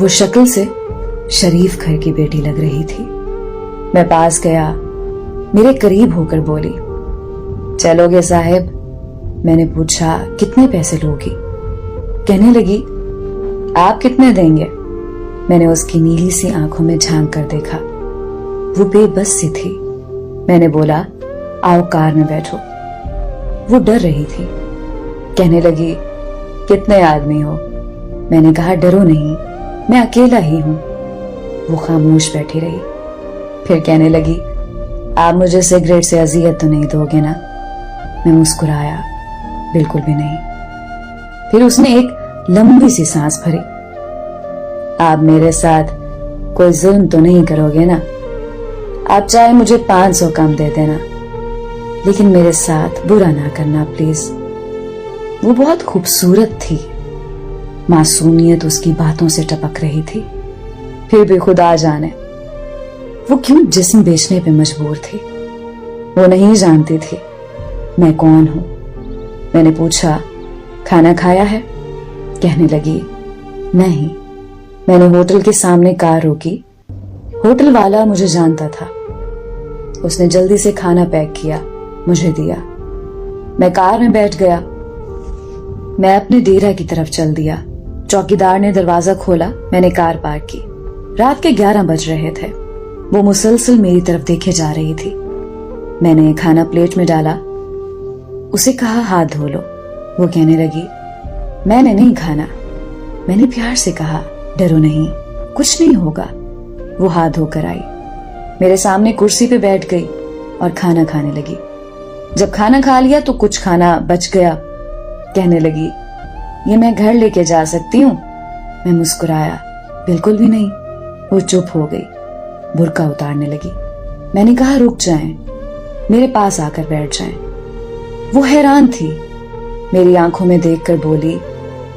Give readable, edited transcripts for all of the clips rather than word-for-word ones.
وہ شکل سے شریف گھر کی بیٹی لگ رہی تھی۔ میں پاس گیا، میرے قریب ہو کر بولی، چلو گے صاحب؟ میں نے پوچھا، کتنے پیسے لوگی؟ کہنے لگی، آپ کتنے دیں گے؟ میں نے اس کی نیلی سی آنکھوں میں جھانک کر دیکھا، وہ بے بس سی تھی۔ میں نے بولا، آؤ کار میں بیٹھو۔ وہ ڈر رہی تھی، کہنے لگی، کتنے آدمی ہو؟ میں نے کہا، ڈرو نہیں، میں اکیلا ہی ہوں۔ وہ خاموش بیٹھی رہی، پھر کہنے لگی، آپ مجھے سگریٹ سے اذیت تو نہیں دو گے نا؟ میں مسکرایا، بالکل بھی نہیں۔ پھر اس نے ایک لمبی سی سانس بھری، آپ میرے ساتھ کوئی ظلم تو نہیں کرو گے نا؟ آپ چاہے مجھے 500 کم دے دینا، لیکن میرے ساتھ برا نہ کرنا پلیز۔ وہ بہت خوبصورت تھی، معصومیت اس کی باتوں سے ٹپک رہی تھی، پھر بھی خدا جانے وہ کیوں جسم بیچنے پہ مجبور تھی۔ وہ نہیں جانتی تھی میں کون ہوں۔ میں نے پوچھا، کھانا کھایا ہے؟ کہنے لگی، نہیں۔ میں نے ہوٹل کے سامنے کار روکی، ہوٹل والا مجھے جانتا تھا۔ اس نے جلدی سے کھانا پیک کیا، مجھے دیا۔ میں کار میں بیٹھ گیا، میں اپنے ڈیرہ کی طرف چل دیا۔ چوکیدار نے دروازہ کھولا، میں نے کار پارک کی۔ رات کے 11 بج رہے تھے۔ وہ مسلسل میری طرف دیکھے جا رہی تھی۔ میں نے کھانا پلیٹ میں ڈالا، اسے کہا، ہاتھ دھو لو۔ وہ کہنے لگی، میں نے نہیں کھانا۔ میں نے پیار سے کہا، ڈرو نہیں، کچھ نہیں ہوگا۔ وہ ہاتھ دھو کر آئی، میرے سامنے کرسی پہ بیٹھ گئی اور کھانا کھانے لگی۔ جب کھانا کھا لیا تو کچھ کھانا بچ گیا۔ کہنے لگی، یہ میں گھر لے کے جا سکتی ہوں؟ میں مسکرایا، بالکل بھی نہیں۔ وہ چپ ہو گئی، برقع اتارنے لگی۔ میں نے کہا، رک جائیں، میرے پاس آ کر بیٹھ جائیں۔ وہ حیران تھی، میری آنکھوں میں دیکھ کر بولی،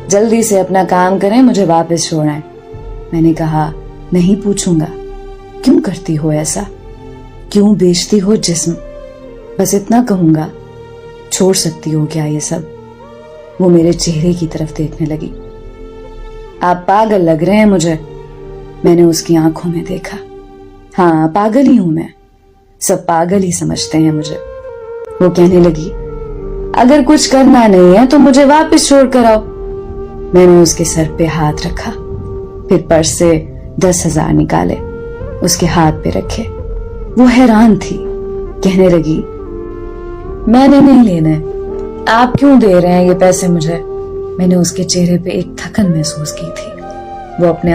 جلدی سے اپنا کام کریں، مجھے واپس چھوڑیں۔ میں نے کہا، نہیں پوچھوں گا، کیوں کرتی ہو ایسا؟ کیوں بیچتی ہو جسم؟ بس اتنا کہوں گا، چھوڑ سکتی ہو کیا یہ سب؟ وہ میرے چہرے کی طرف دیکھنے لگی۔ آپ پاگل لگ رہے ہیں مجھے۔ میں نے اس کی آنکھوں میں دیکھا، ہاں پاگل ہی ہوں میں، سب پاگل ہی سمجھتے ہیں مجھے۔ وہ کہنے لگی، اگر کچھ کرنا نہیں ہے تو مجھے واپس چھوڑ کر آؤ۔ میں نے اس کے سر پہ ہاتھ رکھا، پھر پرس سے 10,000 نکالے، اس کے ہاتھ پہ رکھے۔ وہ حیران تھی، کہنے لگی، میں نے نہیں لینے، آپ کیوں دے رہے ہیں یہ پیسے مجھے؟ میں نے اس کے چہرے پہ ایک تھکن محسوس کی تھی۔ وہ اپنے